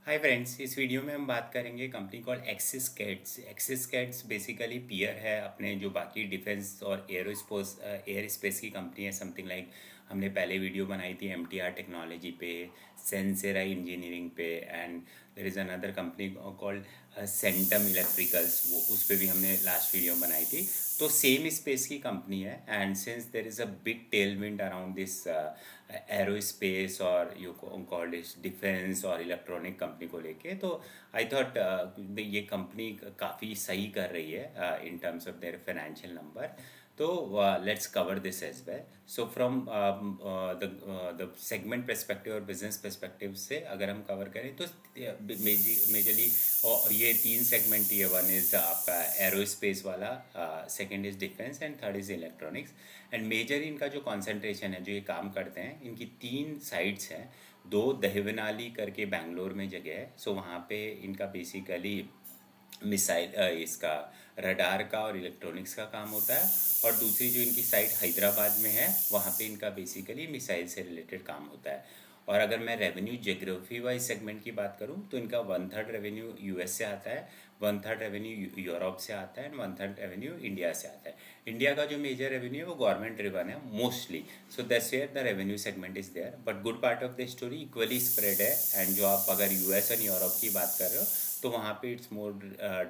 Hi friends, इस video में हम बात करेंगे company call Axiscades. Axiscades basically peer है अपने जो बाकी डिफेंस और एयर स्पेस की कंपनी है। समथिंग लाइक हमने पहले वीडियो बनाई थी एमटीआर टेक्नोलॉजी पे, सेंसेरा इंजीनियरिंग पे, and there is another company called Centum electricals, वो उस पर भी हमने लास्ट वीडियो बनाई थी। तो सेम स्पेस की कंपनी है, and since there is a big Tailwind around this aerospace और यू कॉल्ड इस डिफेंस और इलेक्ट्रॉनिक कंपनी को लेके, तो आई थॉट ये कंपनी काफ़ी सही कर रही है in terms of their financial number. तो let's cover this as well. So from the segment perspective और बिजनेस परस्पेक्टिव से अगर हम कवर करें तो मेजरली ये तीन सेगमेंट ही है। वन इज़ आपका एरोस्पेस वाला, second is defence, and third is electronics. And major इनका जो कंसंट्रेशन है, जो ये काम करते हैं, इनकी तीन साइट्स हैं। दो दहिवनाली करके बेंगलोर में जगह है, सो वहाँ पे इनका बेसिकली मिसाइल इसका रडार का और इलेक्ट्रॉनिक्स का काम होता है। और दूसरी जो इनकी साइट हैदराबाद में है, वहाँ पे इनका बेसिकली मिसाइल से रिलेटेड काम होता है। और अगर मैं रेवेन्यू जोग्राफी वाइज सेगमेंट की बात करूँ तो इनका 1/3 रेवेन्यू यूएस से आता है, 1/3 रेवेन्यू यूरोप से आता है, एंड 1/3 रेवेन्यू इंडिया से आता है। इंडिया का जो मेजर रेवेन्यू है वो गवर्नमेंट ड्रिवन है mostly, so that's where the revenue segment is there. But good part of the story equally spread है। एंड जो आप अगर यूएस एंड यूरोप की बात कर रहे हो तो वहाँ पे it's more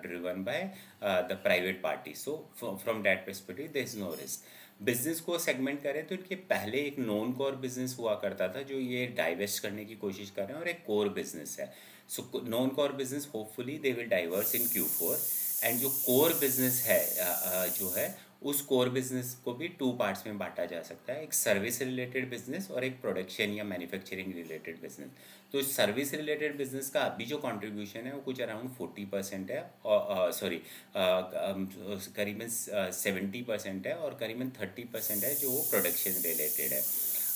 driven by the private party, so from that perspective there is no risk. Business को सेगमेंट करें तो इनके पहले एक नॉन कोर बिजनेस हुआ करता था जो ये डाइवेस्ट करने की कोशिश कर रहे हैं, और एक कोर बिजनेस है। So non core business hopefully they will diverse in Q4। And जो कोर बिजनेस है जो है, उस कोर बिजनेस को भी टू पार्ट्स में बांटा जा सकता है, एक सर्विस रिलेटेड बिजनेस और एक प्रोडक्शन या मैन्युफैक्चरिंग रिलेटेड बिजनेस। तो सर्विस रिलेटेड बिजनेस का अभी जो कंट्रीब्यूशन है वो कुछ अराउंड 40% है, और सॉरी करीबन 70% है, और करीबन 30% है जो वो प्रोडक्शन रिलेटेड है।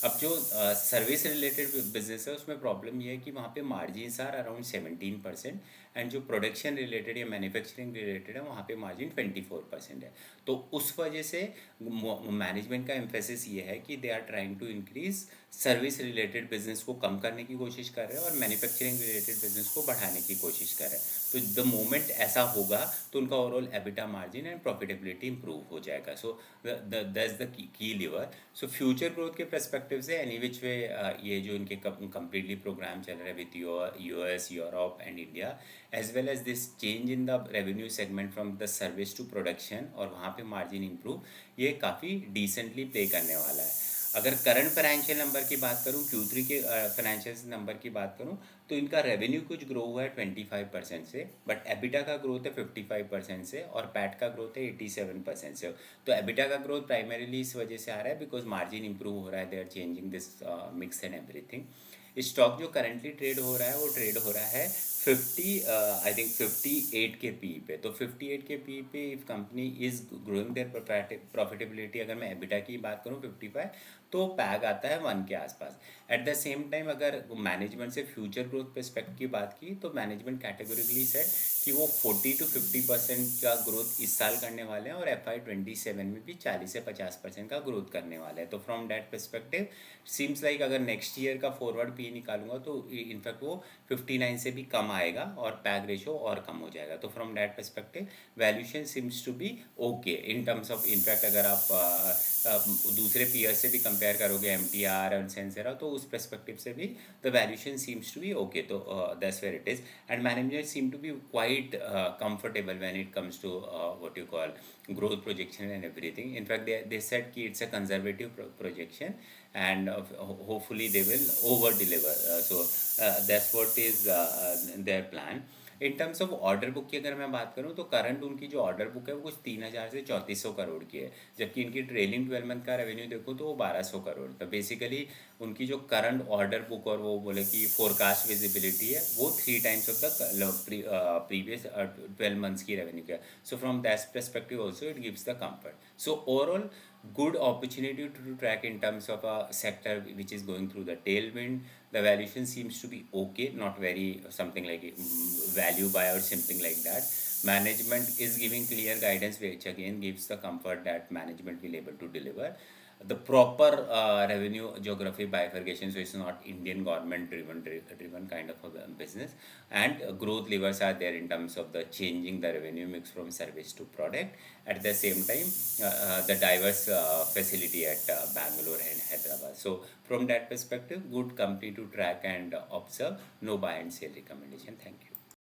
अब जो सर्विस रिलेटेड बिजनेस है उसमें प्रॉब्लम ये है कि वहाँ पे मार्जिन आर अराउंड 17%, एंड जो प्रोडक्शन रिलेटेड या मैन्युफैक्चरिंग रिलेटेड है वहाँ पे मार्जिन 24% है। तो उस वजह से मैनेजमेंट का एम्फेसिस ये है कि they are trying to increase service related business को कम करने की कोशिश कर रहे हैं और मैन्युफैक्चरिंग रिलेटेड बिजनेस को बढ़ाने की कोशिश कर रहे हैं। तो द मोमेंट ऐसा होगा तो उनका overall EBITDA margin and profitability improve हो जाएगा। So that's the key lever. So future growth के परस्पेक्टिव से एनी विच वे ये जो इनके कम्प्लीटली प्रोग्राम चल रहा है with US, Europe and India, as well as this change in the revenue segment from the service to production, और वहाँ पे मार्जिन इंप्रूव, ये काफ़ी डिसेंटली प्ले करने वाला है। अगर करंट फाइनेंशियल नंबर की बात करूँ, Q3 के फाइनेंशियल नंबर की बात करूँ, तो इनका रेवेन्यू कुछ ग्रो हुआ है 25% से, बट एबिटा का ग्रोथ है 55% से, और पैट का ग्रोथ है 87% से। तो एबिटा का ग्रोथ प्राइमरीली इस वजह से आ रहा है बिकॉज मार्जिन इंप्रूव हो रहा है, they are changing this mix and everything. Stock जो करंटली ट्रेड हो रहा है वो ट्रेड हो रहा है 58 के पी पे। तो 58 के पी पे if company is growing their profitability, अगर मैं एबिटा की बात करूँ 55, तो पैग आता है 1 के आसपास। एट द सेम टाइम अगर मैनेजमेंट से फ्यूचर ग्रोथ परस्पेक्ट की बात की तो मैनेजमेंट कैटेगोरिकली सेट कि वो 40 to 50% का ग्रोथ इस साल करने वाले हैं, और FY27 में भी 40 से 50% का ग्रोथ करने वाले हैं। तो from that perspective seems like अगर नेक्स्ट ईयर का फॉरवर्ड पी निकालूंगा तो इनफैक्ट वो 59 से भी कम आएगा और पैग रेशो और कम हो जाएगा। तो from that perspective valuation seems to be okay in terms of, in fact अगर आप दूसरे पीयर से भी कंपेयर करोगे MTR और सेंसेरा, तो उस परस्पेक्टिव से भी the valuation seems to be okay. तो that's where it is. And management seem to be quite comfortable when it comes to what you call growth projection and everything. In fact, they said कि it's a conservative projection, and hopefully they will over deliver. That's what is their plan. In terms of order book की अगर मैं बात करूं तो current उनकी जो order book है वो कुछ 3,000 से 3,400 करोड़ की है, जबकि इनकी ट्रेलिंग 12 मंथ का रेवेन्यू देखो तो वो 1,200 करोड़। तो बेसिकली उनकी जो करंट ऑर्डर बुक और वो बोले कि फोरकास्ट विजिबिलिटी है वो 3 times of the previous 12 months की रेवेन्यू का। सो from that perspective also it gives the comfort. So overall, good opportunity to track in terms of a sector which is going through the tailwind. The valuation seems to be okay, not very something like value buy or something like that. Management is giving clear guidance which again gives the comfort that management will able to deliver. the proper revenue geography bifurcation, so it's not Indian government driven kind of a business. And growth levers are there in terms of the changing the revenue mix from service to product. At the same time, the diverse facility at Bangalore and Hyderabad. So from that perspective, good company to track and observe. No buy and sell recommendation. Thank you.